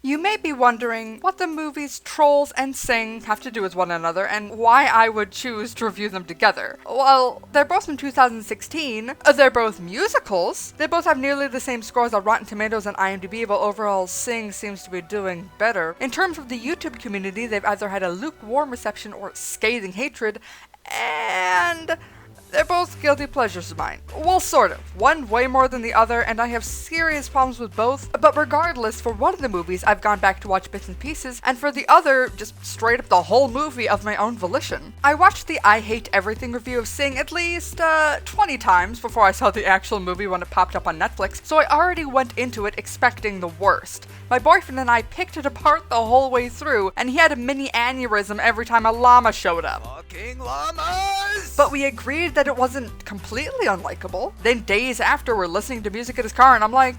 You may be wondering what the movies Trolls and Sing have to do with one another and why I would choose to review them together. Well, they're both from 2016, they're both musicals, they both have nearly the same scores on Rotten Tomatoes and IMDb, while overall Sing seems to be doing better. In terms of the YouTube community, they've either had a lukewarm reception or scathing hatred, and they're both guilty pleasures of mine. Well, sort of. One way more than the other, and I have serious problems with both. But regardless, for one of the movies, I've gone back to watch bits and pieces, and for the other, just straight up the whole movie of my own volition. I watched the I Hate Everything review of Sing at least, 20 times before I saw the actual movie when it popped up on Netflix, so I already went into it expecting the worst. My boyfriend and I picked it apart the whole way through, and he had a mini aneurysm every time a llama showed up. Fucking llamas! But we agreed that it wasn't completely unlikable. Then days after, we're listening to music in his car, and I'm like,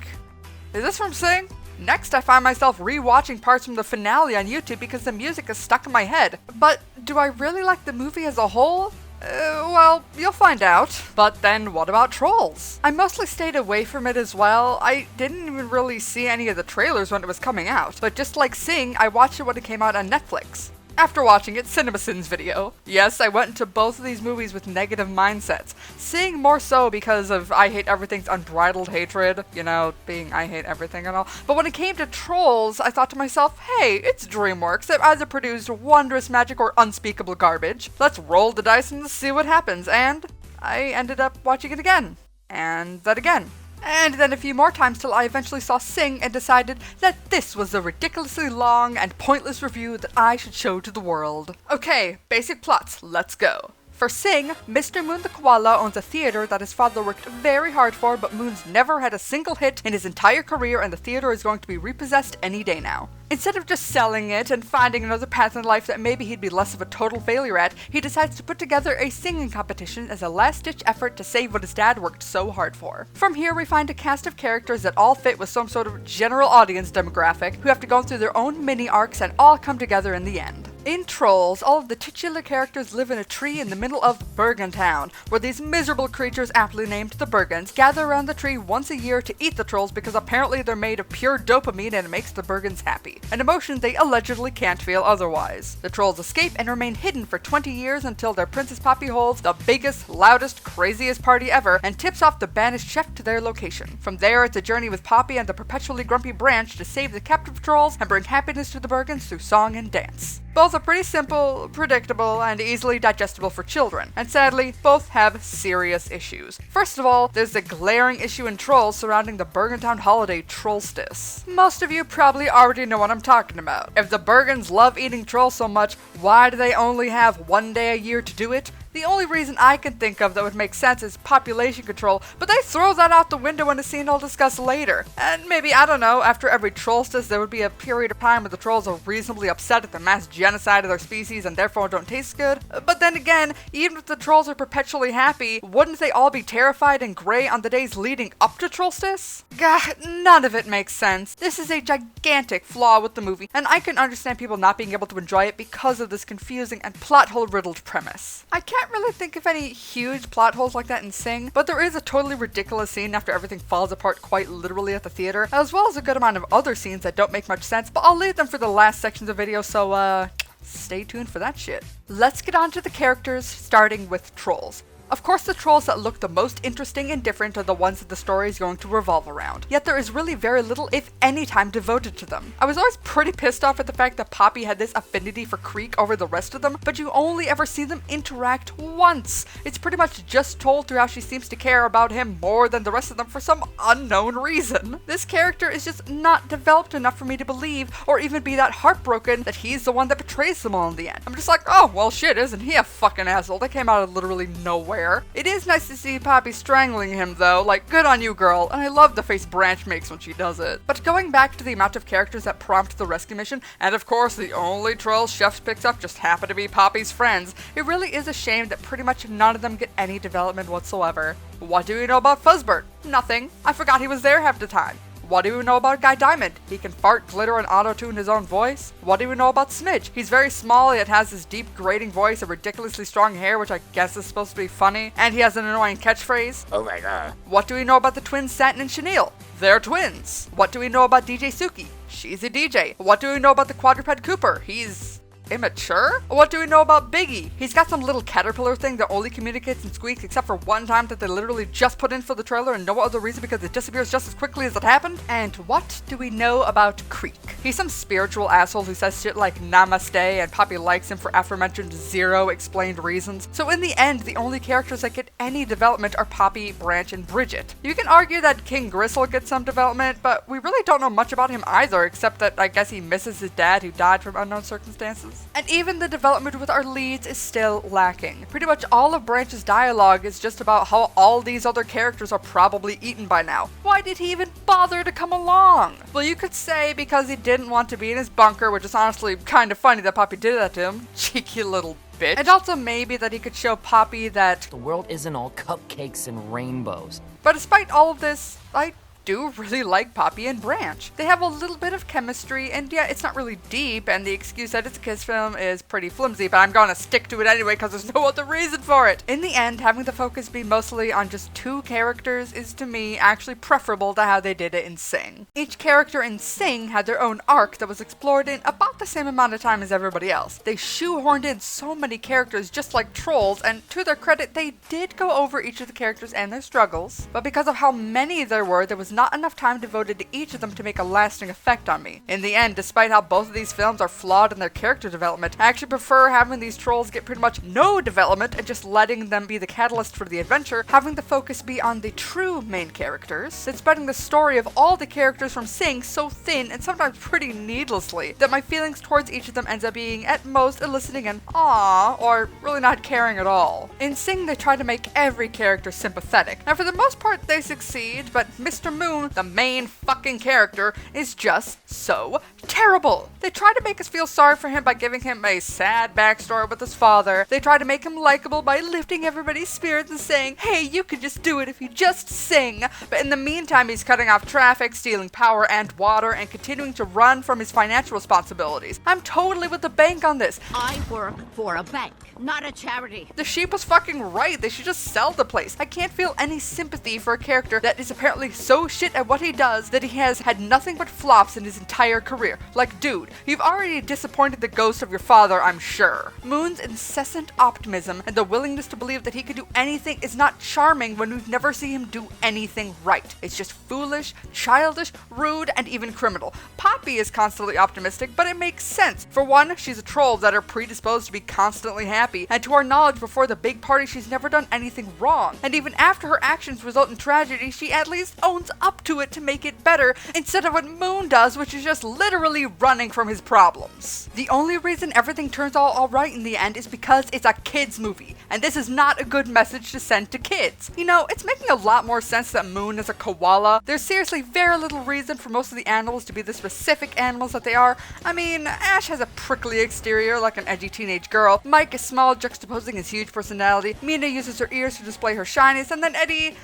is this from Sing? Next, I find myself re-watching parts from the finale on YouTube because the music is stuck in my head. But do I really like the movie as a whole? Well, you'll find out. But then what about Trolls? I mostly stayed away from it as well. I didn't even really see any of the trailers when it was coming out. But just like Sing, I watched it when it came out on Netflix. After watching it, CinemaSins video. Yes, I went into both of these movies with negative mindsets. Sing more so because of I Hate Everything's unbridled hatred, you know, being I Hate Everything and all. But when it came to Trolls, I thought to myself, hey, it's DreamWorks. They've either produced wondrous magic or unspeakable garbage. Let's roll the dice and see what happens. And I ended up watching it again. And that again. And then a few more times till I eventually saw Sing and decided that this was a ridiculously long and pointless review that I should show to the world. Okay, basic plots, let's go. For Sing, Mr. Moon the Koala owns a theater that his father worked very hard for, but Moon's never had a single hit in his entire career, and the theater is going to be repossessed any day now. Instead of just selling it and finding another path in life that maybe he'd be less of a total failure at, he decides to put together a singing competition as a last-ditch effort to save what his dad worked so hard for. From here, we find a cast of characters that all fit with some sort of general audience demographic, who have to go through their own mini arcs and all come together in the end. In Trolls, all of the titular characters live in a tree in the middle of Bergen Town, where these miserable creatures, aptly named the Bergens, gather around the tree once a year to eat the trolls because apparently they're made of pure dopamine and it makes the Bergens happy, an emotion they allegedly can't feel otherwise. The trolls escape and remain hidden for 20 years until their Princess Poppy holds the biggest, loudest, craziest party ever and tips off the banished chef to their location. From there, it's a journey with Poppy and the perpetually grumpy Branch to save the captive trolls and bring happiness to the Bergens through song and dance. Both are pretty simple, predictable, and easily digestible for children, and sadly, both have serious issues. First of all, there's the glaring issue in Trolls surrounding the Bergentown holiday Trollstice. Most of you probably already know what I'm talking about. If the Bergens love eating trolls so much, why do they only have one day a year to do it? The only reason I can think of that would make sense is population control, but they throw that out the window in a scene I'll discuss later. And maybe, I don't know, after every Trollstice there would be a period of time where the trolls are reasonably upset at the mass genocide of their species and therefore don't taste good. But then again, even if the trolls are perpetually happy, wouldn't they all be terrified and gray on the days leading up to Trollstice? Gah, none of it makes sense. This is a gigantic flaw with the movie, and I can understand people not being able to enjoy it because of this confusing and plot hole riddled premise. I can't really think of any huge plot holes like that in Sing, but there is a totally ridiculous scene after everything falls apart quite literally at the theater, as well as a good amount of other scenes that don't make much sense, but I'll leave them for the last sections of the video, so stay tuned for that shit. Let's get on to the characters, starting with Trolls. Of course, the trolls that look the most interesting and different are the ones that the story is going to revolve around. Yet there is really very little, if any, time devoted to them. I was always pretty pissed off at the fact that Poppy had this affinity for Creek over the rest of them, but you only ever see them interact once. It's pretty much just told through how she seems to care about him more than the rest of them for some unknown reason. This character is just not developed enough for me to believe, or even be that heartbroken that he's the one that betrays them all in the end. I'm just like, oh, well shit, isn't he a fucking asshole? That came out of literally nowhere. It is nice to see Poppy strangling him though, like good on you girl, and I love the face Branch makes when she does it. But going back to the amount of characters that prompt the rescue mission, and of course the only trolls Chef picks up just happen to be Poppy's friends, it really is a shame that pretty much none of them get any development whatsoever. What do you know about Fuzzbert? Nothing. I forgot he was there half the time. What do we know about Guy Diamond? He can fart, glitter, and auto-tune his own voice. What do we know about Smidge? He's very small, yet has this deep, grating voice and ridiculously strong hair, which I guess is supposed to be funny, and he has an annoying catchphrase. Oh my god. What do we know about the twins Satin and Chenille? They're twins. What do we know about DJ Suki? She's a DJ. What do we know about the quadruped Cooper? He's immature? What do we know about Biggie? He's got some little caterpillar thing that only communicates and squeaks except for one time that they literally just put in for the trailer and no other reason because it disappears just as quickly as it happened. And what do we know about Creek? He's some spiritual asshole who says shit like namaste and Poppy likes him for aforementioned 0 explained reasons. So in the end, the only characters that get any development are Poppy, Branch, and Bridget. You can argue that King Gristle gets some development, but we really don't know much about him either except that I guess he misses his dad who died from unknown circumstances. And even the development with our leads is still lacking. Pretty much all of Branch's dialogue is just about how all these other characters are probably eaten by now. Why did he even bother to come along? Well, you could say because he didn't want to be in his bunker, which is honestly kind of funny that Poppy did that to him. Cheeky little bitch. And also maybe that he could show Poppy that the world isn't all cupcakes and rainbows. But despite all of this, I do really like Poppy and Branch. They have a little bit of chemistry, and yeah, it's not really deep, and the excuse that it's a kiss film is pretty flimsy, but I'm gonna stick to it anyway because there's no other reason for it. In the end, having the focus be mostly on just 2 characters is to me actually preferable to how they did it in Sing. Each character in Sing had their own arc that was explored in about the same amount of time as everybody else. They shoehorned in so many characters just like Trolls, and to their credit, they did go over each of the characters and their struggles, but because of how many there was not enough time devoted to each of them to make a lasting effect on me. In the end, despite how both of these films are flawed in their character development, I actually prefer having these trolls get pretty much no development and just letting them be the catalyst for the adventure, having the focus be on the true main characters, than spreading the story of all the characters from Sing so thin and sometimes pretty needlessly that my feelings towards each of them ends up being at most eliciting an aww or really not caring at all. In Sing, they try to make every character sympathetic, and for the most part they succeed, but Mr. Moon, the main fucking character, is just so terrible. They try to make us feel sorry for him by giving him a sad backstory with his father. They try to make him likable by lifting everybody's spirits and saying, hey, you can just do it if you just sing. But in the meantime, he's cutting off traffic, stealing power and water, and continuing to run from his financial responsibilities. I'm totally with the bank on this. I work for a bank, not a charity. The sheep was fucking right. They should just sell the place. I can't feel any sympathy for a character that is apparently so shit at what he does that he has had nothing but flops in his entire career. Like, dude, you've already disappointed the ghost of your father, I'm sure. Moon's incessant optimism and the willingness to believe that he could do anything is not charming when we've never seen him do anything right. It's just foolish, childish, rude, and even criminal. Poppy is constantly optimistic, but it makes sense. For one, she's a troll that are predisposed to be constantly happy, and to our knowledge, before the big party, she's never done anything wrong. And even after her actions result in tragedy, she at least owns up to it to make it better, instead of what Moon does, which is just literally running from his problems. The only reason everything turns out alright in the end is because it's a kids movie, and this is not a good message to send to kids. You know, it's making a lot more sense that Moon is a koala. There's seriously very little reason for most of the animals to be the specific animals that they are. I mean, Ash has a prickly exterior like an edgy teenage girl, Mike is small, juxtaposing his huge personality, Mina uses her ears to display her shyness, and then Eddie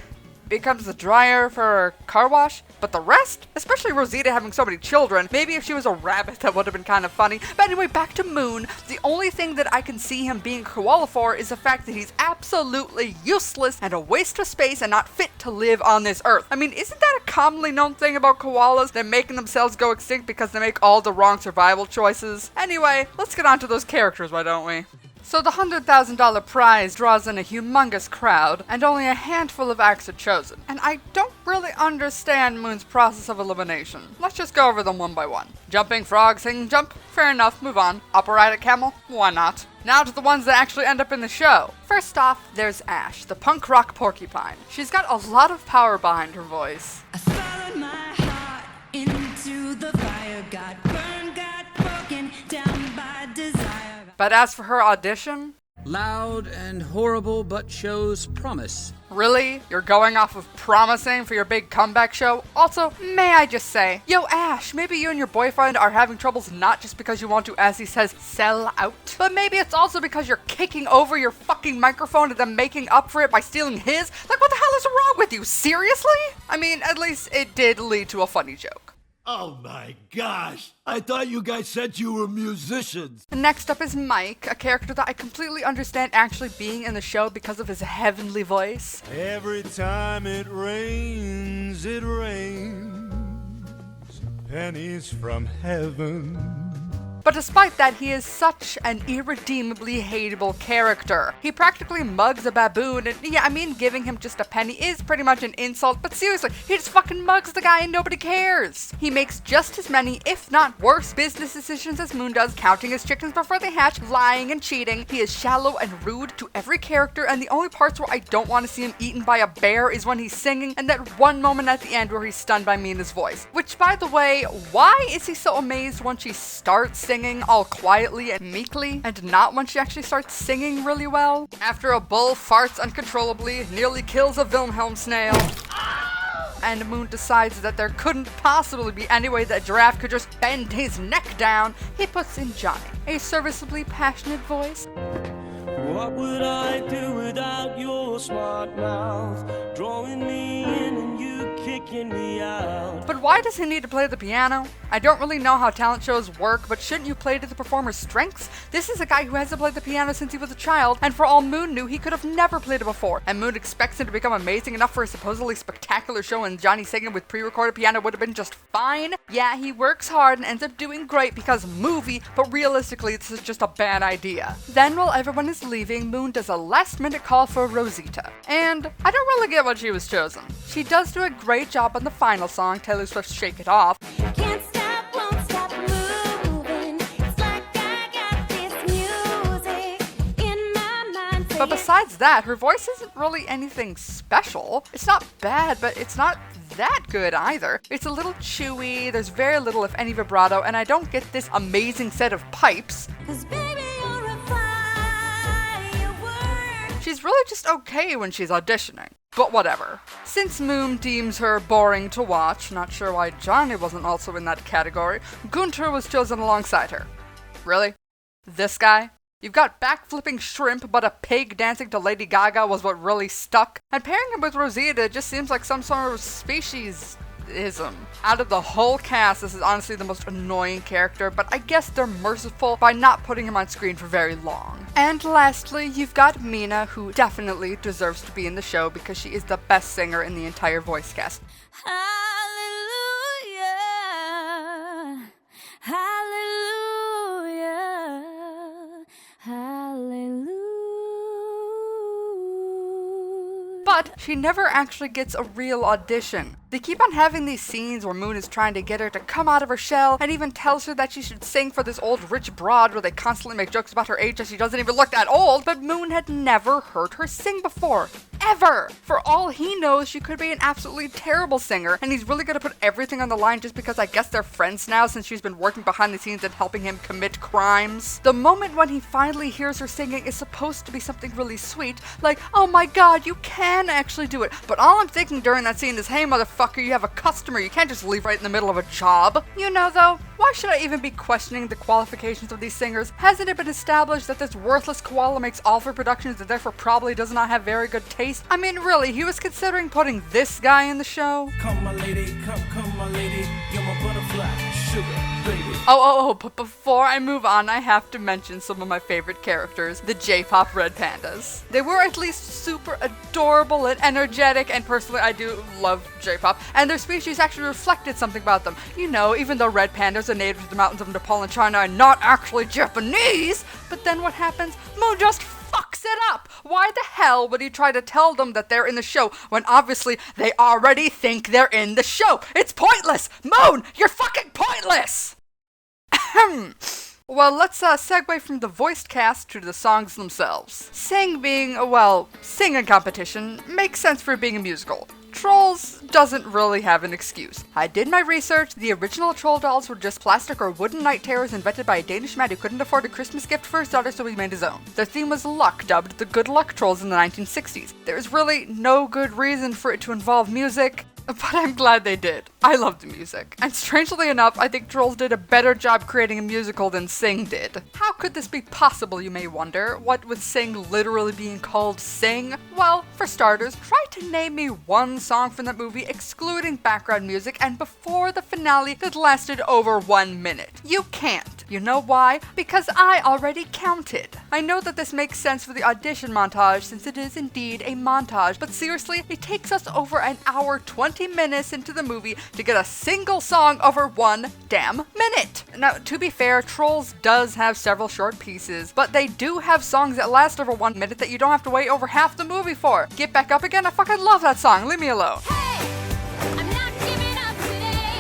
becomes the dryer for her car wash. But the rest, especially Rosita having so many children, maybe if she was a rabbit that would have been kind of funny. But anyway, back to Moon. The only thing that I can see him being a koala for is the fact that he's absolutely useless and a waste of space and not fit to live on this earth. I mean, isn't that a commonly known thing about koalas? They're making themselves go extinct because they make all the wrong survival choices. Anyway, let's get on to those characters, why don't we? So the $100,000 prize draws in a humongous crowd, and only a handful of acts are chosen. And I don't really understand Moon's process of elimination. Let's just go over them one by one. Jumping frog, singing jump, fair enough, move on. Operatic camel, why not? Now to the ones that actually end up in the show. First off, there's Ash, the punk rock porcupine. She's got a lot of power behind her voice. I followed my heart into the fire, got burned, got broken down by desire. But as for her audition, loud and horrible, but shows promise. Really? You're going off of promising for your big comeback show? Also, may I just say, yo Ash, maybe you and your boyfriend are having troubles not just because you want to, as he says, sell out, but maybe it's also because you're kicking over your fucking microphone and then making up for it by stealing his? Like, what the hell is wrong with you? Seriously? I mean, at least it did lead to a funny joke. Oh my gosh! I thought you guys said you were musicians. Next up is Mike, a character that I completely understand actually being in the show because of his heavenly voice. Every time it rains, it rains. pennies from heaven. But despite that, he is such an irredeemably hateable character. He practically mugs a baboon, and yeah, I mean, giving him just a penny is pretty much an insult, but seriously, he just fucking mugs the guy and nobody cares. He makes just as many, if not worse, business decisions as Moon does, counting his chickens before they hatch, lying and cheating. He is shallow and rude to every character, and the only parts where I don't want to see him eaten by a bear is when he's singing, and that one moment at the end where he's stunned by Mina's voice. Which, by the way, why is he so amazed when she starts singing all quietly and meekly, and not when she actually starts singing really well? After a bull farts uncontrollably, nearly kills a Wilhelm snail, and Moon decides that there couldn't possibly be any way that Giraffe could just bend his neck down, he puts in Johnny, a serviceably passionate voice. What would I do without your smart mouth, drawing me in and you kicking me out? But why does he need to play the piano? I don't really know how talent shows work, but shouldn't you play to the performer's strengths? This is a guy who hasn't played the piano since he was a child, and for all Moon knew, he could have never played it before, and Moon expects him to become amazing enough for a supposedly spectacular show, and Johnny singing with pre-recorded piano would have been just fine. Yeah, he works hard and ends up doing great because movie, but realistically, this is just a bad idea. Then while everyone is leaving, Moon does a last-minute call for Rosita, and I don't really get why she was chosen. She does do a great job on the final song, Taylor Swift's Shake It Off. Can't stop, won't stop moving. It's like I got this music in my mind. But besides that, her voice isn't really anything special. It's not bad, but it's not that good either. It's a little chewy, there's very little if any vibrato, and I don't get this amazing set of pipes. 'Cause baby, you're a firework. She's really just okay when she's auditioning. But whatever. Since Moon deems her boring to watch, not sure why Johnny wasn't also in that category, Gunter was chosen alongside her. Really? This guy? You've got backflipping shrimp, but a pig dancing to Lady Gaga was what really stuck. And pairing him with Rosita just seems like some sort of speciesism. Out of the whole cast, this is honestly the most annoying character, but I guess they're merciful by not putting him on screen for very long. And lastly, you've got Mina, who definitely deserves to be in the show because she is the best singer in the entire voice cast. Hallelujah. Hallelujah. Hallelujah. But she never actually gets a real audition. They keep on having these scenes where Moon is trying to get her to come out of her shell and even tells her that she should sing for this old rich broad where they constantly make jokes about her age as she doesn't even look that old, but Moon had never heard her sing before. Ever! For all he knows, she could be an absolutely terrible singer, and he's really gonna put everything on the line just because I guess they're friends now since she's been working behind the scenes and helping him commit crimes. The moment when he finally hears her singing is supposed to be something really sweet, like, oh my god, you can actually do it. But all I'm thinking during that scene is, hey motherfucker, you have a customer, you can't just leave right in the middle of a job. You know though, why should I even be questioning the qualifications of these singers? Hasn't it been established that this worthless koala makes all for productions and therefore probably does not have very good taste? I mean, really, he was considering putting this guy in the show? Come my lady, come my lady, you're my butterfly, sugar, baby. But before I move on, I have to mention some of my favorite characters, the J-pop red pandas. They were at least super adorable and energetic, and personally I do love J-pop, and their species actually reflected something about them. You know, even though red pandas are native to the mountains of Nepal and China and not actually Japanese, but then what happens? Moon just fucks it up! Why the hell would he try to tell them that they're in the show when obviously they already think they're in the show? It's pointless! Moon, you're fucking pointless! Well, let's segue from the voiced cast to the songs themselves. Sing being, well, singing competition makes sense for being a musical. Trolls doesn't really have an excuse. I did my research. The original troll dolls were just plastic or wooden night terrors invented by a Danish man who couldn't afford a Christmas gift for his daughter, so he made his own. Their theme was luck, dubbed the Good Luck Trolls in the 1960s. There's really no good reason for it to involve music, but I'm glad they did. I love the music. And strangely enough, I think Trolls did a better job creating a musical than Sing did. How could this be possible, you may wonder? What with Sing literally being called Sing? Well, for starters, try to name me one song from that movie excluding background music and before the finale that lasted over 1 minute. You can't. You know why? Because I already counted. I know that this makes sense for the audition montage since it is indeed a montage, but seriously, it takes us over an hour 20 minutes into the movie to get a single song over 1 damn minute. Now, to be fair, Trolls does have several short pieces, but they do have songs that last over 1 minute that you don't have to wait over half the movie for. Get Back Up Again, I fucking love that song, leave me alone. Hey, I'm not giving up today.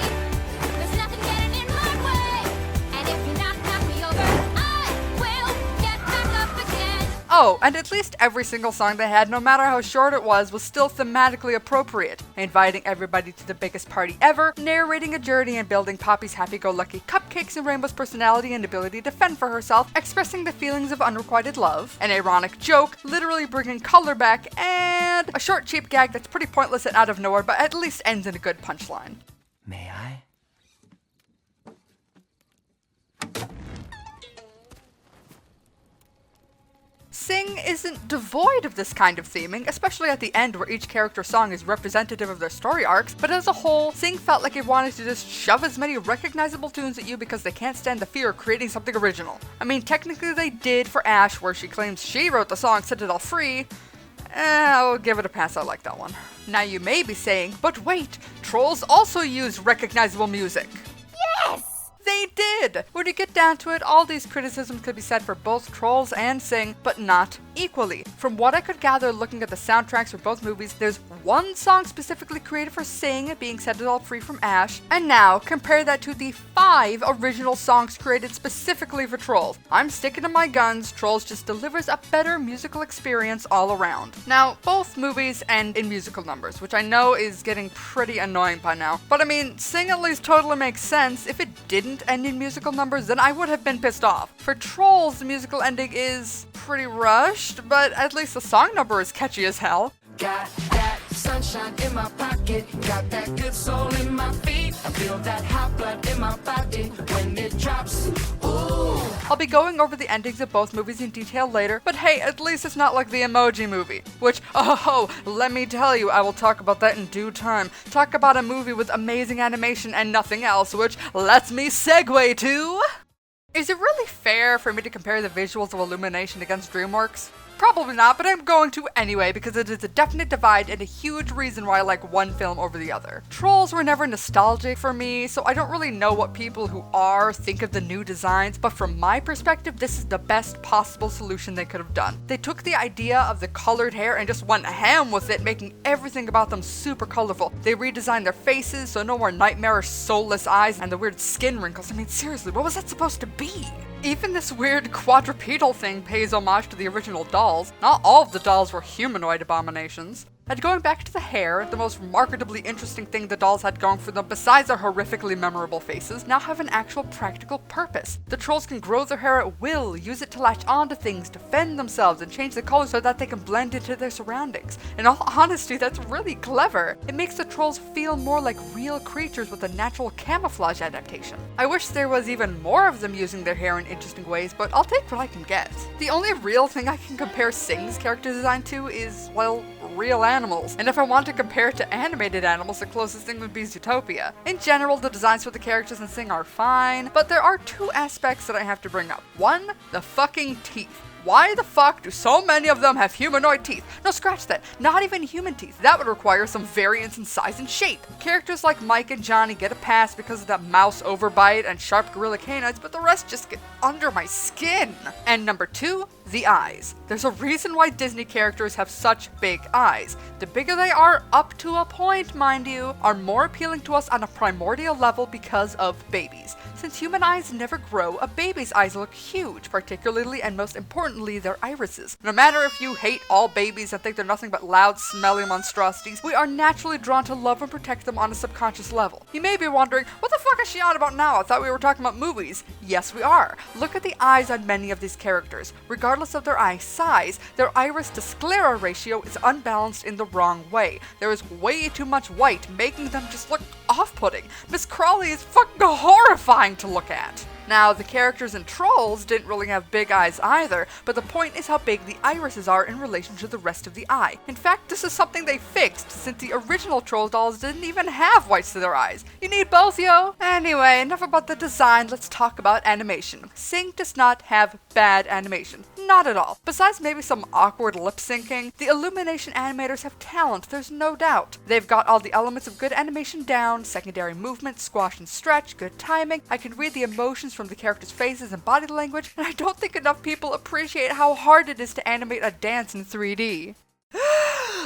There's nothing getting in my way. And if you knock me over, I will get back up again. Oh, and at least every single song they had, no matter how short it was still thematically appropriate, inviting everybody to the biggest party ever, narrating a journey and building Poppy's happy-go-lucky Cupcakes and Rainbow's personality and ability to fend for herself, expressing the feelings of unrequited love, an ironic joke, literally bringing color back, and a short cheap gag that's pretty pointless and out of nowhere, but at least ends in a good punchline. May I? Sing isn't devoid of this kind of theming, especially at the end where each character's song is representative of their story arcs, but as a whole, Sing felt like it wanted to just shove as many recognizable tunes at you because they can't stand the fear of creating something original. I mean, technically they did for Ash, where she claims she wrote the song Set It All Free. I'll give it a pass, I like that one. Now you may be saying, but wait, Trolls also use recognizable music. Yes! They did! When you get down to it, all these criticisms could be said for both Trolls and Sing, but not equally. From what I could gather looking at the soundtracks for both movies, there's one song specifically created for Sing, being Set It All Free from Ash, and now compare that to the 5 original songs created specifically for Trolls. I'm sticking to my guns, Trolls just delivers a better musical experience all around. Now, both movies end in musical numbers, which I know is getting pretty annoying by now, but I mean, Sing at least totally makes sense. If it didn't end in musical numbers, then I would have been pissed off. For Trolls, the musical ending is pretty rushed, but at least the song number is catchy as hell. Got that sunshine in my pocket, got that good soul in my feet. I feel that hot blood in my body when it drops. Ooh. I'll be going over the endings of both movies in detail later, but hey, at least it's not like the Emoji Movie, which, oh, let me tell you, I will talk about that in due time. Talk about a movie with amazing animation and nothing else, which lets me segue to... Is it really fair for me to compare the visuals of Illumination against DreamWorks? Probably not, but I'm going to anyway because it is a definite divide and a huge reason why I like one film over the other. Trolls were never nostalgic for me, so I don't really know what people who are think of the new designs, but from my perspective, this is the best possible solution they could have done. They took the idea of the colored hair and just went ham with it, making everything about them super colorful. They redesigned their faces, so no more nightmarish soulless eyes and the weird skin wrinkles. I mean, seriously, what was that supposed to be? Even this weird quadrupedal thing pays homage to the original dolls. Not all of the dolls were humanoid abominations. And going back to the hair, the most remarkably interesting thing the dolls had going for them, besides their horrifically memorable faces, now have an actual practical purpose. The trolls can grow their hair at will, use it to latch onto things, defend themselves, and change the color so that they can blend into their surroundings. In all honesty, that's really clever. It makes the trolls feel more like real creatures with a natural camouflage adaptation. I wish there was even more of them using their hair in interesting ways, but I'll take what I can get. The only real thing I can compare Sing's character design to is, well, real animals. And if I want to compare it to animated animals, the closest thing would be Zootopia. In general, the designs for the characters in Sing are fine, but there are 2 aspects that I have to bring up. 1, the fucking teeth. Why the fuck do so many of them have humanoid teeth? No, scratch that. Not even human teeth. That would require some variance in size and shape. Characters like Mike and Johnny get a pass because of that mouse overbite and sharp gorilla canines, but the rest just get under my skin. And number 2, the eyes. There's a reason why Disney characters have such big eyes. The bigger they are, up to a point, mind you, are more appealing to us on a primordial level because of babies. Since human eyes never grow, a baby's eyes look huge, particularly and most importantly their irises. No matter if you hate all babies and think they're nothing but loud, smelly monstrosities, we are naturally drawn to love and protect them on a subconscious level. You may be wondering, what the fuck is she on about now? I thought we were talking about movies. Yes, we are. Look at the eyes on many of these characters. Regardless of their eye size, their iris to sclera ratio is unbalanced in the wrong way. There is way too much white, making them just look off-putting. Miss Crawley is fucking horrifying satisfying to look at. Now, the characters in Trolls didn't really have big eyes either, but the point is how big the irises are in relation to the rest of the eye. In fact, this is something they fixed, since the original Trolls dolls didn't even have whites to their eyes. You need both, yo! Anyway, enough about the design, let's talk about animation. Sing does not have bad animation. Not at all. Besides maybe some awkward lip syncing, the Illumination animators have talent, there's no doubt. They've got all the elements of good animation down, secondary movement, squash and stretch, good timing. I can read the emotions from the characters' faces and body language, and I don't think enough people appreciate how hard it is to animate a dance in 3D.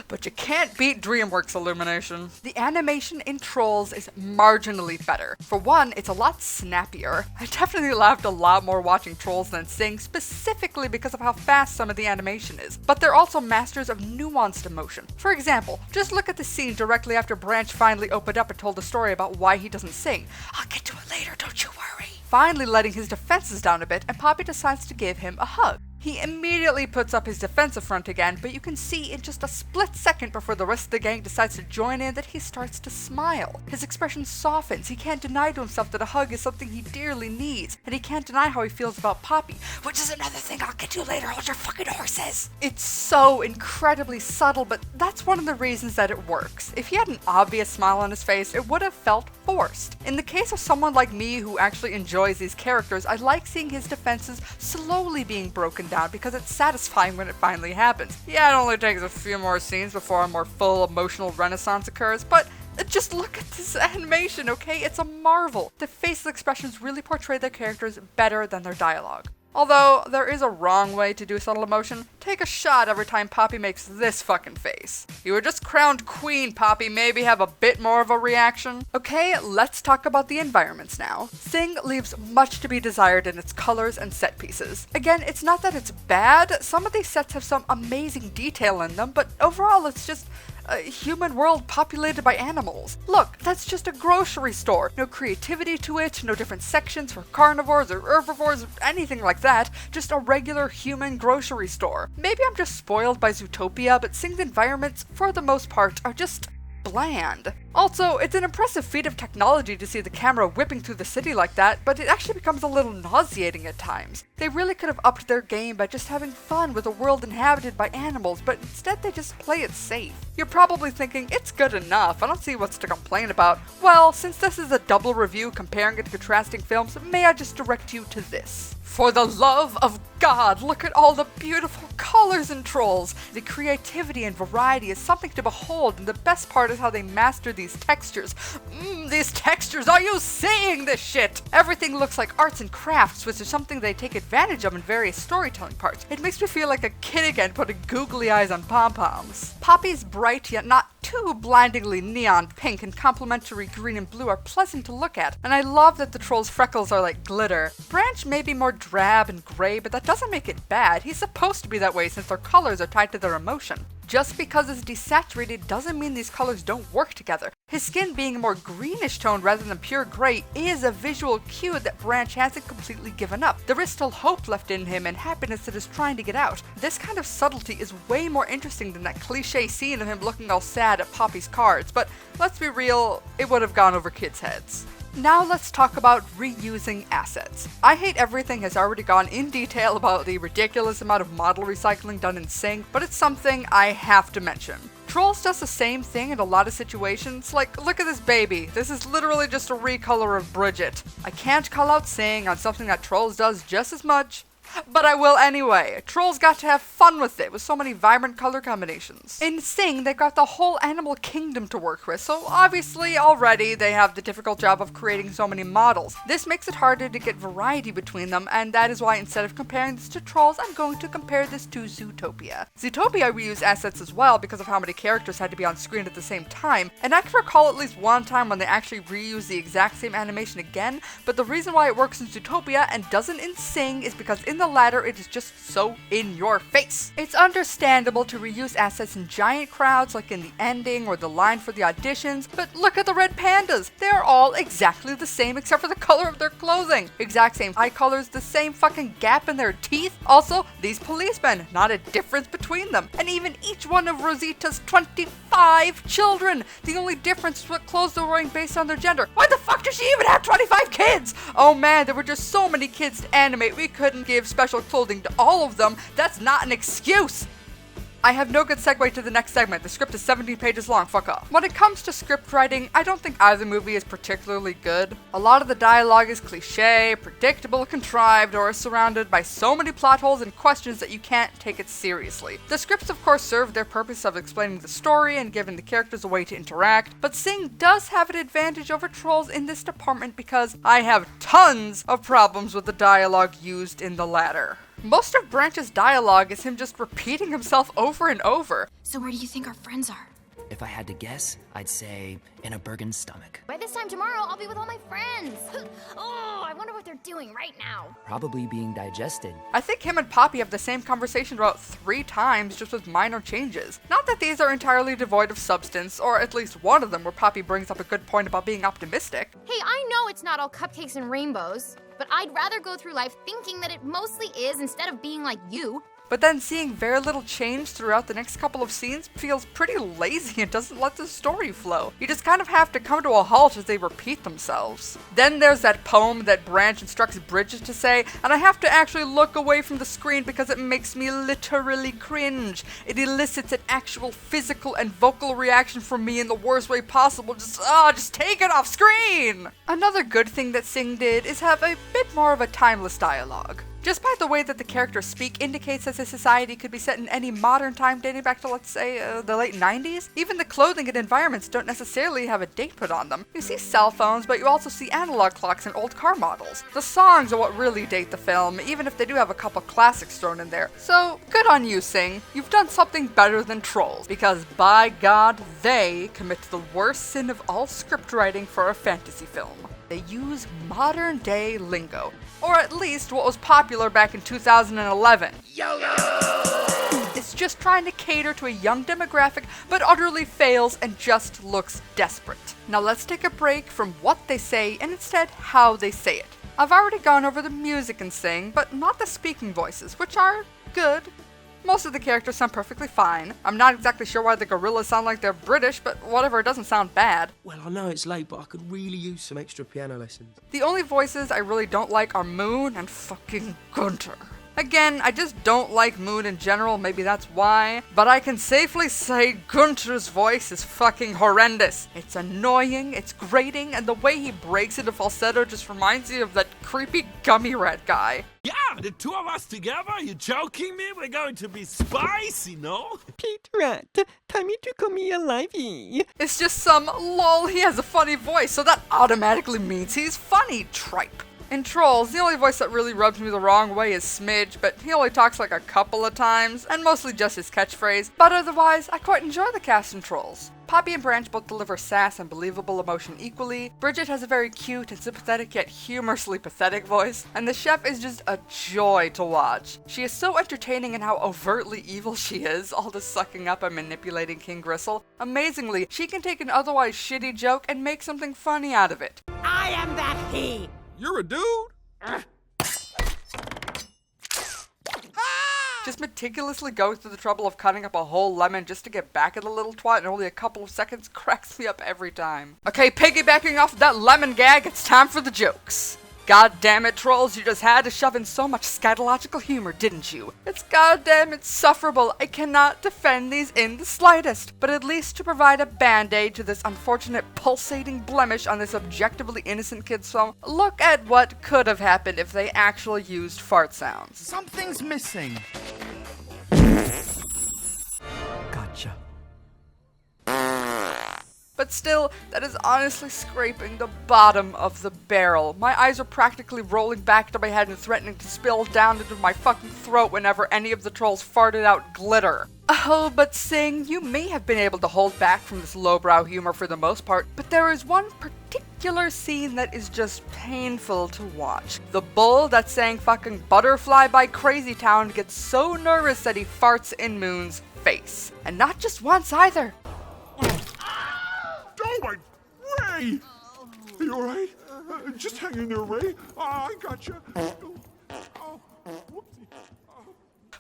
But you can't beat DreamWorks Illumination. The animation in Trolls is marginally better. For one, it's a lot snappier. I definitely laughed a lot more watching Trolls than Sing, specifically because of how fast some of the animation is. But they're also masters of nuanced emotion. For example, just look at the scene directly after Branch finally opened up and told a story about why he doesn't sing. I'll get to it later, don't you worry. Finally letting his defenses down a bit, and Poppy decides to give him a hug. He immediately puts up his defensive front again, but you can see in just a split second before the rest of the gang decides to join in that he starts to smile. His expression softens, he can't deny to himself that a hug is something he dearly needs, and he can't deny how he feels about Poppy, which is another thing I'll get to later, hold your fucking horses! It's so incredibly subtle, but that's one of the reasons that it works. If he had an obvious smile on his face, it would have felt forced. In the case of someone like me who actually enjoys these characters, I like seeing his defenses slowly being broken down because it's satisfying when it finally happens. Yeah, it only takes a few more scenes before a more full emotional renaissance occurs, but just look at this animation, okay? It's a marvel. The facial expressions really portray their characters better than their dialogue. Although, there is a wrong way to do subtle emotion. Take a shot every time Poppy makes this fucking face. You were just crowned queen, Poppy, maybe have a bit more of a reaction? Okay, let's talk about the environments now. Sing leaves much to be desired in its colors and set pieces. Again, it's not that it's bad, some of these sets have some amazing detail in them, but overall it's just a human world populated by animals. Look, that's just a grocery store. No creativity to it, no different sections for carnivores or herbivores or anything like that. Just a regular human grocery store. Maybe I'm just spoiled by Zootopia, but Sing's environments, for the most part, are just bland. Also, it's an impressive feat of technology to see the camera whipping through the city like that, but it actually becomes a little nauseating at times. They really could have upped their game by just having fun with a world inhabited by animals, but instead they just play it safe. You're probably thinking, it's good enough, I don't see what's to complain about. Well, since this is a double review comparing and contrasting films, may I just direct you to this. For the love of God, look at all the beautiful colors in Trolls. The creativity and variety is something to behold, and the best part is how they master these textures. These textures, are you seeing this shit? Everything looks like arts and crafts, which is something they take advantage of in various storytelling parts. It makes me feel like a kid again putting googly eyes on pom-poms. Poppy's bright yet not too blindingly neon pink and complementary green and blue are pleasant to look at, and I love that the Troll's freckles are like glitter. Branch may be more drab and gray, but that doesn't make it bad. He's supposed to be that way since their colors are tied to their emotion. Just because it's desaturated doesn't mean these colors don't work together. His skin being a more greenish tone rather than pure gray is a visual cue that Branch hasn't completely given up. There is still hope left in him and happiness that is trying to get out. This kind of subtlety is way more interesting than that cliche scene of him looking all sad at Poppy's cards, but let's be real, it would have gone over kids' heads. Now let's talk about reusing assets. I Hate Everything has already gone in detail about the ridiculous amount of model recycling done in Sing, but it's something I have to mention. Trolls does the same thing in a lot of situations, like look at this baby, this is literally just a recolor of Bridget. I can't call out Sing on something that Trolls does just as much, but I will anyway. Trolls got to have fun with it, with so many vibrant color combinations. In Sing, they've got the whole animal kingdom to work with, so obviously already they have the difficult job of creating so many models. This makes it harder to get variety between them, and that is why instead of comparing this to Trolls, I'm going to compare this to Zootopia. Zootopia reused assets as well because of how many characters had to be on screen at the same time, and I can recall at least one time when they actually reused the exact same animation again, but the reason why it works in Zootopia and doesn't in Sing is because in in the latter it is just so in your face. It's understandable to reuse assets in giant crowds like in the ending or the line for the auditions, but look at the red pandas. They are all exactly the same except for the color of their clothing. Exact same eye colors, the same fucking gap in their teeth. Also, these policemen, not a difference between them. And even each one of Rosita's 25 children. The only difference is what clothes they're wearing based on their gender. Why the fuck does she even have 25 kids? Oh man, there were just so many kids to animate, we couldn't give special clothing to all of them. That's not an excuse. I have no good segue to the next segment. The script is 17 pages long, fuck off. When it comes to script writing, I don't think either movie is particularly good. A lot of the dialogue is cliche, predictable, contrived, or is surrounded by so many plot holes and questions that you can't take it seriously. The scripts of course serve their purpose of explaining the story and giving the characters a way to interact, but Sing does have an advantage over Trolls in this department because I have tons of problems with the dialogue used in the latter. Most of Branch's dialogue is him just repeating himself over and over. So where do you think our friends are? If I had to guess, I'd say in a Bergen's stomach. By this time tomorrow, I'll be with all my friends. Oh, I wonder what they're doing right now. Probably being digested. I think him and Poppy have the same conversation about 3 times, just with minor changes. Not that these are entirely devoid of substance, or at least one of them where Poppy brings up a good point about being optimistic. Hey, I know it's not all cupcakes and rainbows, but I'd rather go through life thinking that it mostly is instead of being like you. But then seeing very little change throughout the next couple of scenes feels pretty lazy and doesn't let the story flow. You just kind of have to come to a halt as they repeat themselves. Then there's that poem that Branch instructs Bridget to say, and I have to actually look away from the screen because it makes me literally cringe. It elicits an actual physical and vocal reaction from me in the worst way possible. Just take it off screen! Another good thing that Sing did is have a bit more of a timeless dialogue. Just by the way that the characters speak indicates that the society could be set in any modern time dating back to, let's say, the late 90s. Even the clothing and environments don't necessarily have a date put on them. You see cell phones, but you also see analog clocks and old car models. The songs are what really date the film, even if they do have a couple classics thrown in there. So, good on you, Sing. You've done something better than Trolls, because by God, they commit the worst sin of all script writing for a fantasy film. They use modern day lingo, or at least what was popular back in 2011. YOLO! It's just trying to cater to a young demographic, but utterly fails and just looks desperate. Now let's take a break from what they say and instead how they say it. I've already gone over the music in Sing, but not the speaking voices, which are good. Most of the characters sound perfectly fine. I'm not exactly sure why the gorillas sound like they're British, but whatever, it doesn't sound bad. Well, I know it's late, but I could really use some extra piano lessons. The only voices I really don't like are Moon and fucking Gunter. Again, I just don't like Moon in general, maybe that's why, but I can safely say Gunter's voice is fucking horrendous. It's annoying, it's grating, and the way he breaks into falsetto just reminds me of that creepy gummy rat guy. Yeah, the 2 of us together? You joking me? We're going to be spicy, no? Pete Rat, time you to call me a livey. It's just some lol, he has a funny voice, so that automatically means he's funny tripe. In Trolls, the only voice that really rubs me the wrong way is Smidge, but he only talks like a couple of times, and mostly just his catchphrase, but otherwise, I quite enjoy the cast in Trolls. Poppy and Branch both deliver sass and believable emotion equally, Bridget has a very cute and sympathetic yet humorously pathetic voice, and the chef is just a joy to watch. She is so entertaining in how overtly evil she is, all the sucking up and manipulating King Gristle. Amazingly, she can take an otherwise shitty joke and make something funny out of it. I am that he. You're a dude? Just meticulously going through the trouble of cutting up a whole lemon just to get back at the little twat in only a couple of seconds cracks me up every time. Okay, piggybacking off of that lemon gag, it's time for the jokes. God damn it, Trolls, you just had to shove in so much scatological humor, didn't you? It's goddamn insufferable. I cannot defend these in the slightest, but at least to provide a band-aid to this unfortunate pulsating blemish on this objectively innocent kid's film, look at what could have happened if they actually used fart sounds. Something's missing. Gotcha. But still, that is honestly scraping the bottom of the barrel. My eyes are practically rolling back to my head and threatening to spill down into my fucking throat whenever any of the trolls farted out glitter. Oh, but Sing, you may have been able to hold back from this lowbrow humor for the most part, but there is one particular particular scene that is just painful to watch. The bull that sang fucking Butterfly by Crazy Town gets so nervous that he farts in Moon's face. And not just once either. Oh my, Ray! Are you alright? Just hang in there, Ray. I gotcha.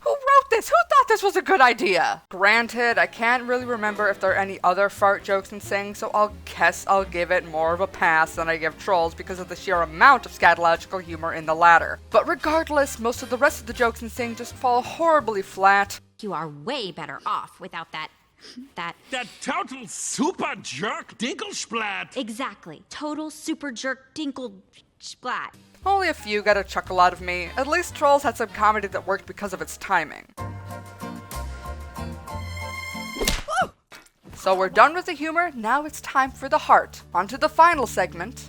Who wrote this? Who thought this was a good idea? Granted, I can't really remember if there are any other fart jokes in Sing, so I'll guess I'll give it more of a pass than I give Trolls because of the sheer amount of scatological humor in the latter. But regardless, most of the rest of the jokes in Sing just fall horribly flat. You are way better off without that total super jerk dinkelsplat. Exactly. Total super jerk dinkle splat. Only a few got a chuckle out of me. At least Trolls had some comedy that worked because of its timing. So we're done with the humor, now it's time for the heart. On to the final segment.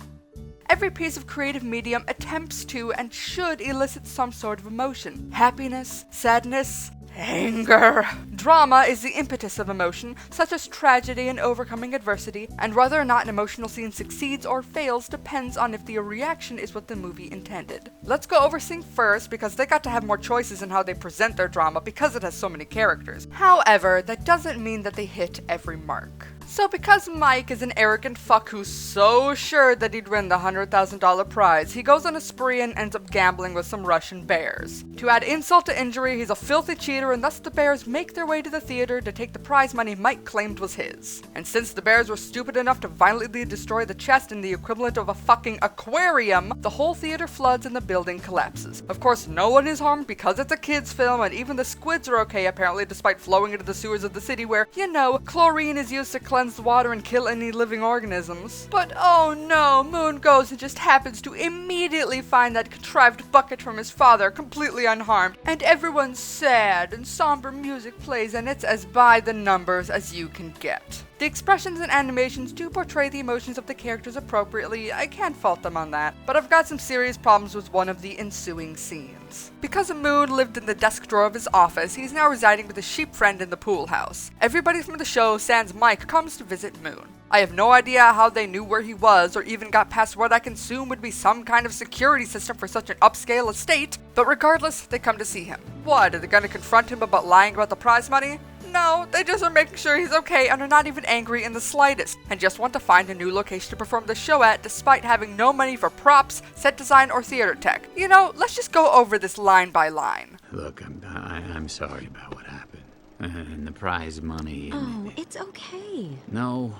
Every piece of creative medium attempts to and should elicit some sort of emotion. Happiness, sadness, anger. Drama is the impetus of emotion, such as tragedy and overcoming adversity, and whether or not an emotional scene succeeds or fails depends on if the reaction is what the movie intended. Let's go over Sing first, because they got to have more choices in how they present their drama because it has so many characters. However, that doesn't mean that they hit every mark. So because Mike is an arrogant fuck who's so sure that he'd win the $100,000 prize, he goes on a spree and ends up gambling with some Russian bears. To add insult to injury, he's a filthy cheater, and thus the bears make their way to the theater to take the prize money Mike claimed was his. And since the bears were stupid enough to violently destroy the chest in the equivalent of a fucking aquarium, the whole theater floods and the building collapses. Of course, no one is harmed because it's a kids film, and even the squids are okay apparently, despite flowing into the sewers of the city where, you know, chlorine is used to cleanse the water and kill any living organisms. But oh no, Moon goes and just happens to immediately find that contrived bucket from his father completely unharmed, and everyone's sad and somber music plays, and it's as by the numbers as you can get. The expressions and animations do portray the emotions of the characters appropriately, I can't fault them on that, but I've got some serious problems with one of the ensuing scenes. Because Moon lived in the desk drawer of his office, he's now residing with a sheep friend in the pool house. Everybody from the show, sans Mike, comes to visit Moon. I have no idea how they knew where he was or even got past what I can assume would be some kind of security system for such an upscale estate, but regardless, they come to see him. What, are they gonna confront him about lying about the prize money? No, they just are making sure he's okay and are not even angry in the slightest, and just want to find a new location to perform the show at despite having no money for props, set design, or theater tech. You know, let's just go over this line by line. Look, I'm sorry about what happened. And the prize money. Oh, it's okay. No,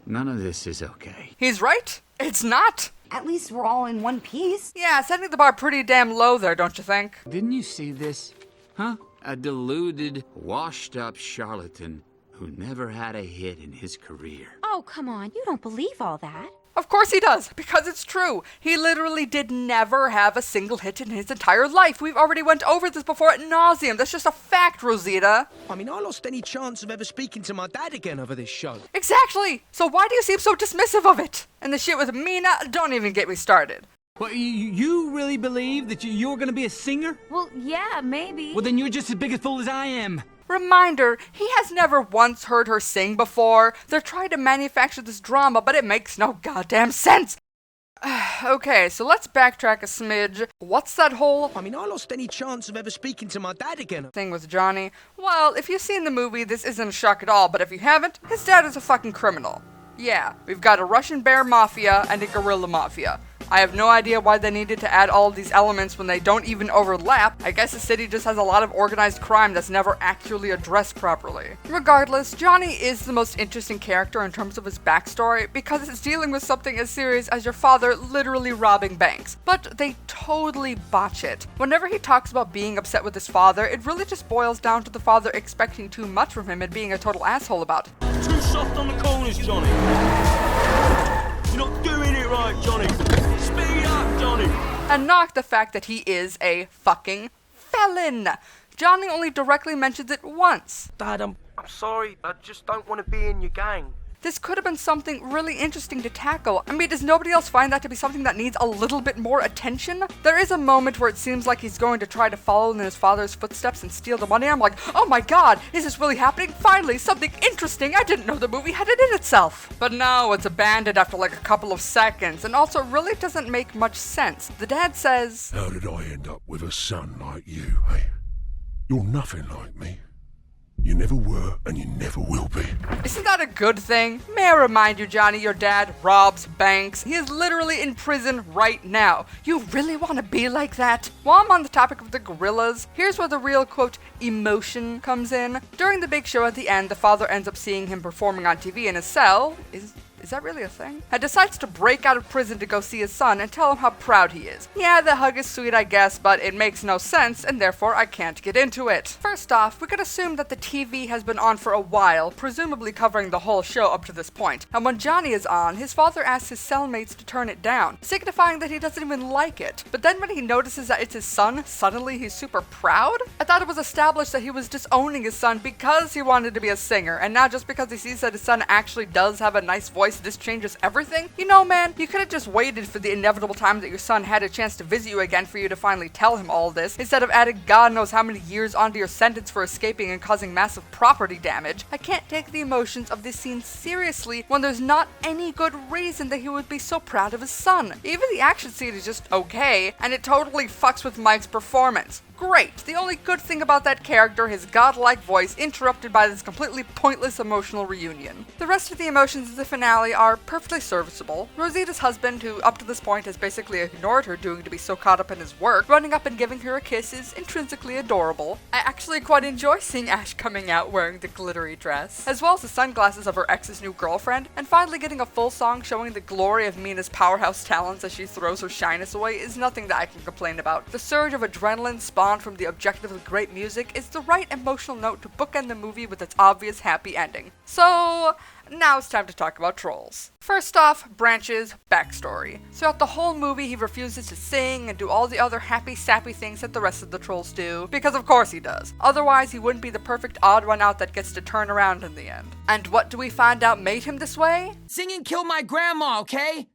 none of this is okay. He's right. It's not. At least we're all in one piece. Yeah, setting the bar pretty damn low there, don't you think? Didn't you see this? Huh? A deluded, washed-up charlatan who never had a hit in his career. Oh, come on. You don't believe all that. Of course he does, because it's true. He literally did never have a single hit in his entire life. We've already went over this before ad nauseum. That's just a fact, Rosita. I mean, I lost any chance of ever speaking to my dad again over this show. Exactly. So why do you seem so dismissive of it? And the shit with Mina, don't even get me started. Well, you really believe that you're gonna be a singer? Well, yeah, maybe. Well, then you're just as big a fool as I am. Reminder, he has never once heard her sing before. They're trying to manufacture this drama, but it makes no goddamn sense. Okay, so let's backtrack a smidge. What's that whole I mean, I lost any chance of ever speaking to my dad again thing with Johnny? Well, if you've seen the movie, this isn't a shock at all, but if you haven't, his dad is a fucking criminal. Yeah, we've got a Russian bear mafia and a gorilla mafia. I have no idea why they needed to add all of these elements when they don't even overlap. I guess the city just has a lot of organized crime that's never actually addressed properly. Regardless, Johnny is the most interesting character in terms of his backstory because it's dealing with something as serious as your father literally robbing banks. But they totally botch it. Whenever he talks about being upset with his father, it really just boils down to the father expecting too much from him and being a total asshole about it. Too soft on the corners, Johnny. You're not doing it right, Johnny. Speed up, Johnny. And knock the fact that he is a fucking felon. Johnny only directly mentions it once. Dad, I'm sorry. I just don't want to be in your gang. This could have been something really interesting to tackle. I mean, does nobody else find that to be something that needs a little bit more attention? There is a moment where it seems like he's going to try to follow in his father's footsteps and steal the money. I'm like, oh my god, is this really happening? Finally, something interesting. I didn't know the movie had it in itself. But no, it's abandoned after like a couple of seconds, and also really doesn't make much sense. The dad says, how did I end up with a son like you, eh? You're nothing like me. You never were, and you never will be. Isn't that a good thing? May I remind you, Johnny, your dad robs banks. He is literally in prison right now. You really want to be like that? While I'm on the topic of the gorillas, here's where the real, quote, emotion comes in. During the big show at the end, the father ends up seeing him performing on TV in his cell. Is that really a thing? And decides to break out of prison to go see his son and tell him how proud he is. Yeah, the hug is sweet, I guess, but it makes no sense, and therefore I can't get into it. First off, we could assume that the TV has been on for a while, presumably covering the whole show up to this point. And when Johnny is on, his father asks his cellmates to turn it down, signifying that he doesn't even like it. But then when he notices that it's his son, suddenly he's super proud? I thought it was established that he was disowning his son because he wanted to be a singer, and not just because he sees that his son actually does have a nice voice. This changes everything? You know, man, you could have just waited for the inevitable time that your son had a chance to visit you again for you to finally tell him all this, instead of adding God knows how many years onto your sentence for escaping and causing massive property damage. I can't take the emotions of this scene seriously when there's not any good reason that he would be so proud of his son. Even the action scene is just okay, and it totally fucks with Mike's performance. Great. The only good thing about that character, his godlike voice, interrupted by this completely pointless emotional reunion. The rest of the emotions of the finale are perfectly serviceable. Rosita's husband, who up to this point has basically ignored her due to be so caught up in his work, running up and giving her a kiss is intrinsically adorable. I actually quite enjoy seeing Ash coming out wearing the glittery dress, as well as the sunglasses of her ex's new girlfriend, and finally getting a full song showing the glory of Mina's powerhouse talents as she throws her shyness away is nothing that I can complain about. The surge of adrenaline spawned from the objectively great music is the right emotional note to bookend the movie with its obvious happy ending. So, now it's time to talk about Trolls. First off, Branch's backstory. Throughout the whole movie, he refuses to sing and do all the other happy, sappy things that the rest of the Trolls do, because of course he does. Otherwise, he wouldn't be the perfect odd one out that gets to turn around in the end. And what do we find out made him this way? Singing killed my grandma, okay?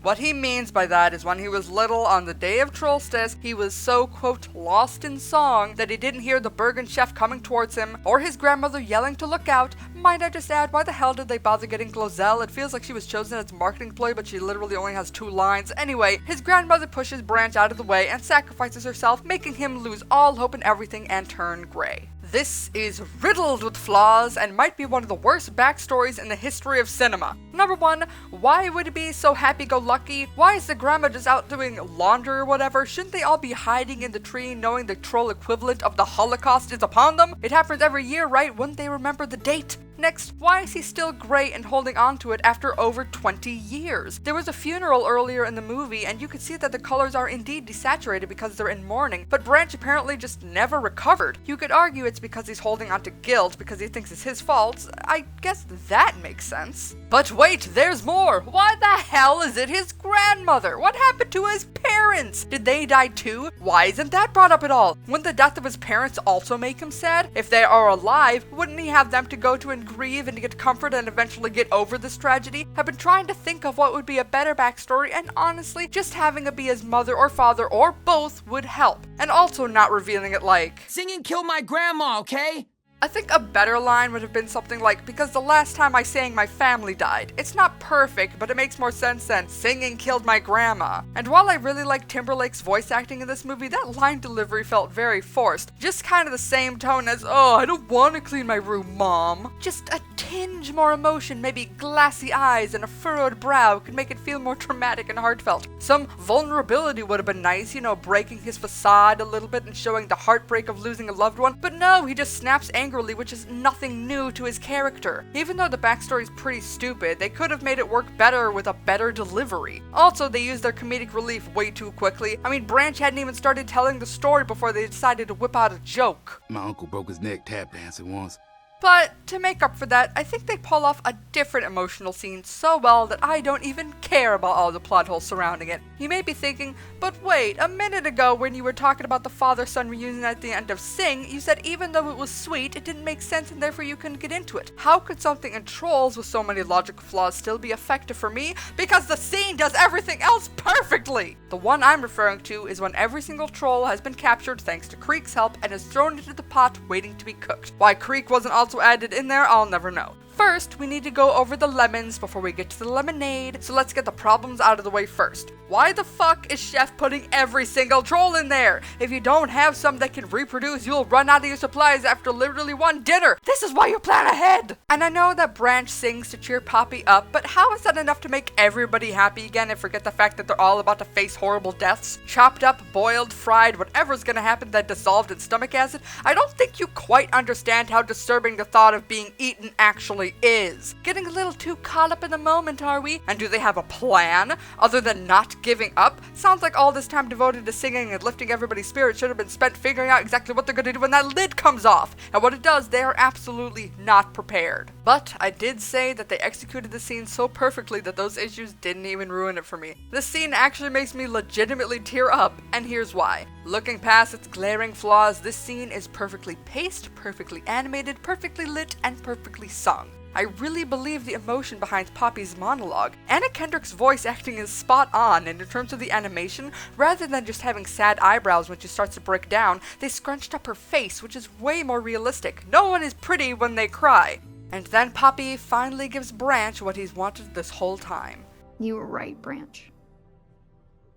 What he means by that is when he was little on the day of Trollstes, he was so, quote, lost in song that he didn't hear the Bergen chef coming towards him or his grandmother yelling to look out. Might I just add, why the hell did they bother getting Glozell? It feels like she was chosen as a marketing ploy, but she literally only has 2 lines. Anyway, his grandmother pushes Branch out of the way and sacrifices herself, making him lose all hope in everything and turn gray. This is riddled with flaws and might be one of the worst backstories in the history of cinema. Number 1, why would he be so happy-go-lucky? Why is the grandma just out doing laundry or whatever? Shouldn't they all be hiding in the tree knowing the troll equivalent of the Holocaust is upon them? It happens every year, right? Wouldn't they remember the date? Next, why is he still gray and holding on to it after over 20 years? There was a funeral earlier in the movie, and you could see that the colors are indeed desaturated because they're in mourning, but Branch apparently just never recovered. You could argue it's because he's holding on to guilt because he thinks it's his fault. I guess that makes sense. But wait, there's more! Why the hell is it his grandmother? What happened to his parents? Did they die too? Why isn't that brought up at all? Wouldn't the death of his parents also make him sad? If they are alive, wouldn't he have them to go to and grieve and to get comfort and eventually get over this tragedy? I've been trying to think of what would be a better backstory, and honestly, just having it be his mother or father or both would help. And also not revealing it like, singing killed my grandma, okay? I think a better line would have been something like, because the last time I sang my family died. It's not perfect, but it makes more sense than singing killed my grandma. And while I really like Timberlake's voice acting in this movie, that line delivery felt very forced. Just kind of the same tone as, oh, I don't want to clean my room, Mom. Just a tinge more emotion, maybe glassy eyes and a furrowed brow could make it feel more dramatic and heartfelt. Some vulnerability would have been nice, you know, breaking his facade a little bit and showing the heartbreak of losing a loved one. But no, he just snaps angrily, which is nothing new to his character. Even though the backstory is pretty stupid, they could have made it work better with a better delivery. Also, they used their comedic relief way too quickly. I mean, Branch hadn't even started telling the story before they decided to whip out a joke. My uncle broke his neck tap dancing once. But to make up for that, I think they pull off a different emotional scene so well that I don't even care about all the plot holes surrounding it. You may be thinking, but wait, a minute ago when you were talking about the father-son reunion at the end of Sing, you said even though it was sweet, it didn't make sense and therefore you couldn't get into it. How could something in Trolls with so many logical flaws still be effective for me? Because the scene does everything else perfectly! The one I'm referring to is when every single troll has been captured thanks to Creek's help and is thrown into the pot waiting to be cooked. Why Creek wasn't also added in there, I'll never know. First, we need to go over the lemons before we get to the lemonade, so let's get the problems out of the way first. Why the fuck is Chef putting every single troll in there? If you don't have some that can reproduce, you'll run out of your supplies after literally one dinner. This is why you plan ahead! And I know that Branch sings to cheer Poppy up, but how is that enough to make everybody happy again and forget the fact that they're all about to face horrible deaths? Chopped up, boiled, fried, whatever's gonna happen that dissolved in stomach acid? I don't think you quite understand how disturbing the thought of being eaten actually is. Getting a little too caught up in the moment, are we? And do they have a plan? Other than not giving up? Sounds like all this time devoted to singing and lifting everybody's spirits should have been spent figuring out exactly what they're gonna do when that lid comes off. And what it does, they are absolutely not prepared. But I did say that they executed the scene so perfectly that those issues didn't even ruin it for me. This scene actually makes me legitimately tear up, and here's why. Looking past its glaring flaws, this scene is perfectly paced, perfectly animated, perfectly lit, and perfectly sung. I really believe the emotion behind Poppy's monologue. Anna Kendrick's voice acting is spot on, and in terms of the animation, rather than just having sad eyebrows when she starts to break down, they scrunched up her face, which is way more realistic. No one is pretty when they cry. And then Poppy finally gives Branch what he's wanted this whole time. You were right, Branch.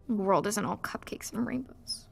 The world isn't all cupcakes and rainbows.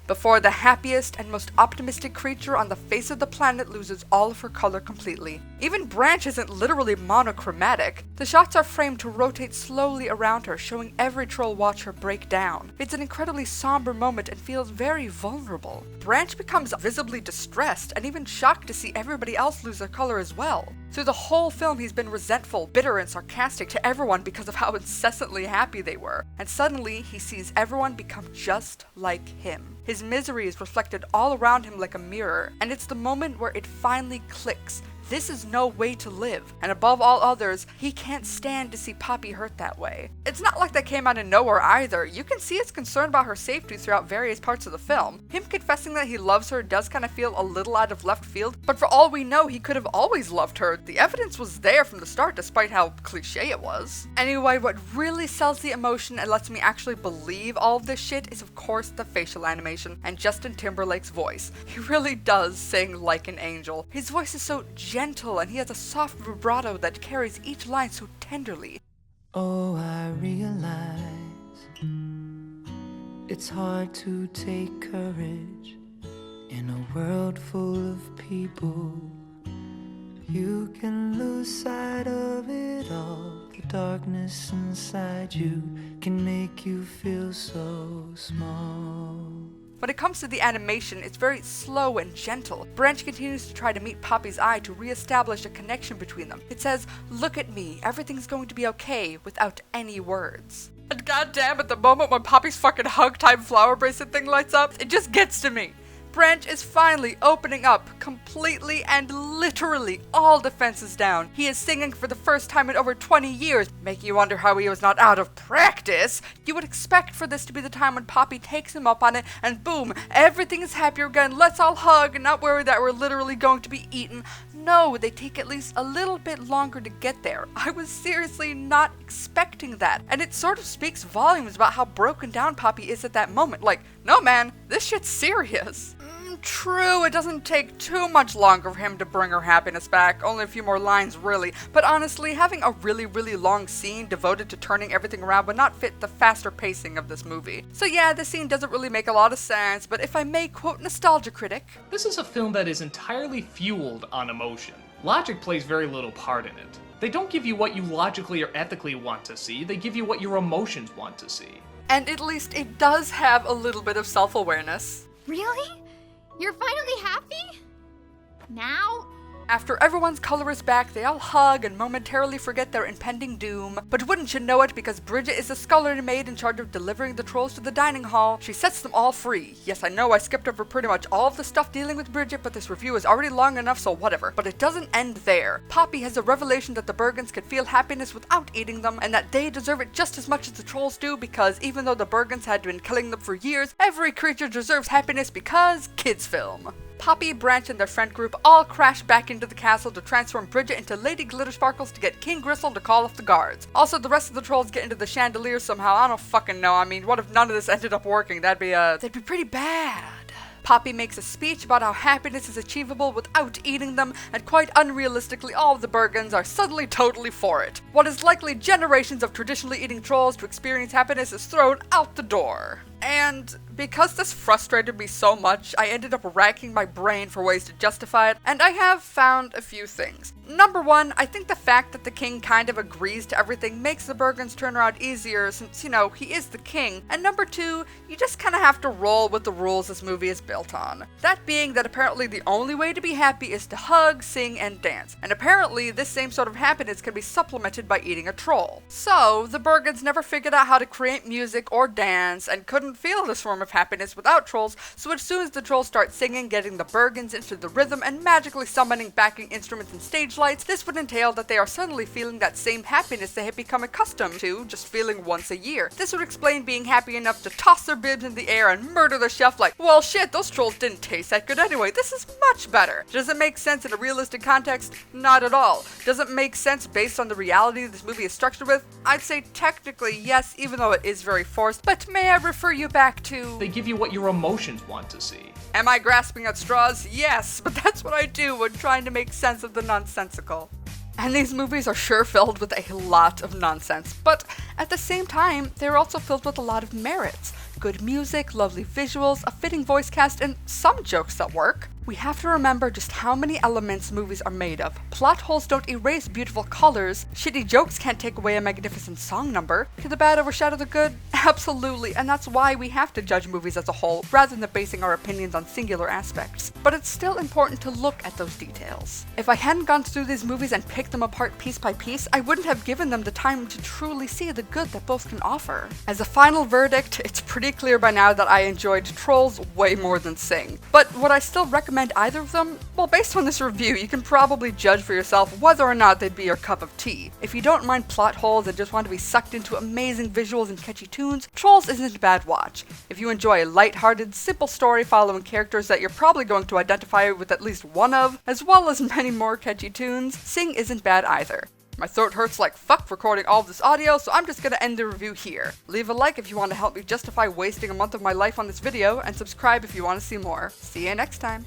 Before the happiest and most optimistic creature on the face of the planet loses all of her color completely. Even Branch isn't literally monochromatic. The shots are framed to rotate slowly around her, showing every troll watch her break down. It's an incredibly somber moment and feels very vulnerable. Branch becomes visibly distressed and even shocked to see everybody else lose their color as well. Through the whole film, he's been resentful, bitter, and sarcastic to everyone because of how incessantly happy they were. And suddenly, he sees everyone become just like him. His misery is reflected all around him like a mirror, and it's the moment where it finally clicks. This is no way to live, and above all others, he can't stand to see Poppy hurt that way. It's not like that came out of nowhere either. You can see his concern about her safety throughout various parts of the film. Him confessing that he loves her does kind of feel a little out of left field, but for all we know, he could have always loved her. The evidence was there from the start, despite how cliche it was. Anyway, what really sells the emotion and lets me actually believe all of this shit is of course the facial animation and Justin Timberlake's voice. He really does sing like an angel. His voice is so gentle, and he has a soft vibrato that carries each line so tenderly. Oh, I realize it's hard to take courage in a world full of people. You can lose sight of it all. The darkness inside you can make you feel so small. When it comes to the animation, it's very slow and gentle. Branch continues to try to meet Poppy's eye to re-establish a connection between them. It says, "Look at me, everything's going to be okay," without any words. And goddamn, at the moment when Poppy's fucking hug-time flower bracelet thing lights up, it just gets to me. Branch is finally opening up, completely and literally all defenses down. He is singing for the first time in over 20 years, making you wonder how he was not out of practice. You would expect for this to be the time when Poppy takes him up on it, and boom, everything is happier again, let's all hug and not worry that we're literally going to be eaten. No, they take at least a little bit longer to get there. I was seriously not expecting that, and it sort of speaks volumes about how broken down Poppy is at that moment. Like, no man, this shit's serious. True, it doesn't take too much longer for him to bring her happiness back, only a few more lines really, but honestly, having a really long scene devoted to turning everything around would not fit the faster pacing of this movie. So yeah, this scene doesn't really make a lot of sense, but if I may quote Nostalgia Critic, this is a film that is entirely fueled on emotion. Logic plays very little part in it. They don't give you what you logically or ethically want to see, they give you what your emotions want to see. And at least it does have a little bit of self-awareness. Really? You're finally happy? Now? After everyone's color is back, they all hug and momentarily forget their impending doom. But wouldn't you know it, because Bridget is the scullery maid in charge of delivering the trolls to the dining hall, she sets them all free. Yes, I know I skipped over pretty much all of the stuff dealing with Bridget, but this review is already long enough, so whatever. But it doesn't end there. Poppy has a revelation that the Bergens can feel happiness without eating them, and that they deserve it just as much as the trolls do, because even though the Bergens had been killing them for years, every creature deserves happiness because kids film. Poppy, Branch, and their friend group all crash back into the castle to transform Bridget into Lady Glittersparkles to get King Gristle to call off the guards. Also, the rest of the trolls get into the chandelier somehow. I don't fucking know. I mean, what if none of this ended up working? That'd be pretty bad. Poppy makes a speech about how happiness is achievable without eating them, and quite unrealistically, all of the Bergens are suddenly totally for it. What is likely generations of traditionally eating trolls to experience happiness is thrown out the door. And because this frustrated me so much, I ended up racking my brain for ways to justify it, and I have found a few things. Number one, I think the fact that the king kind of agrees to everything makes the Bergens turn around easier since, you know, he is the king. And number two, you just kind of have to roll with the rules this movie is built on. That being that apparently the only way to be happy is to hug, sing, and dance. And apparently this same sort of happiness can be supplemented by eating a troll. So, the Bergens never figured out how to create music or dance, and couldn't feel this form of happiness without trolls, so as soon as the trolls start singing, getting the Bergens into the rhythm, and magically summoning backing instruments and stage lights, this would entail that they are suddenly feeling that same happiness they had become accustomed to, just feeling once a year. This would explain being happy enough to toss their bibs in the air and murder the chef like, well shit, those trolls didn't taste that good anyway, this is much better. Does it make sense in a realistic context? Not at all. Does it make sense based on the reality this movie is structured with? I'd say technically yes, even though it is very forced, but may I refer you back to... They give you what your emotions want to see. Am I grasping at straws? Yes, but that's what I do when trying to make sense of the nonsensical. And these movies are sure filled with a lot of nonsense, but at the same time, they're also filled with a lot of merits. Good music, lovely visuals, a fitting voice cast, and some jokes that work. We have to remember just how many elements movies are made of. Plot holes don't erase beautiful colors. Shitty jokes can't take away a magnificent song number. Can the bad overshadow the good? Absolutely, and that's why we have to judge movies as a whole, rather than basing our opinions on singular aspects. But it's still important to look at those details. If I hadn't gone through these movies and picked them apart piece by piece, I wouldn't have given them the time to truly see the good that both can offer. As a final verdict, it's pretty clear by now that I enjoyed Trolls way more than Sing. But would I still recommend either of them? Well, based on this review, you can probably judge for yourself whether or not they'd be your cup of tea. If you don't mind plot holes and just want to be sucked into amazing visuals and catchy tunes, Trolls isn't a bad watch. If you enjoy a lighthearted, simple story following characters that you're probably going to identify with at least one of, as well as many more catchy tunes, Sing isn't bad either. My throat hurts like fuck recording all of this audio, so I'm just gonna end the review here. Leave a like if you want to help me justify wasting a month of my life on this video, and subscribe if you want to see more. See you next time.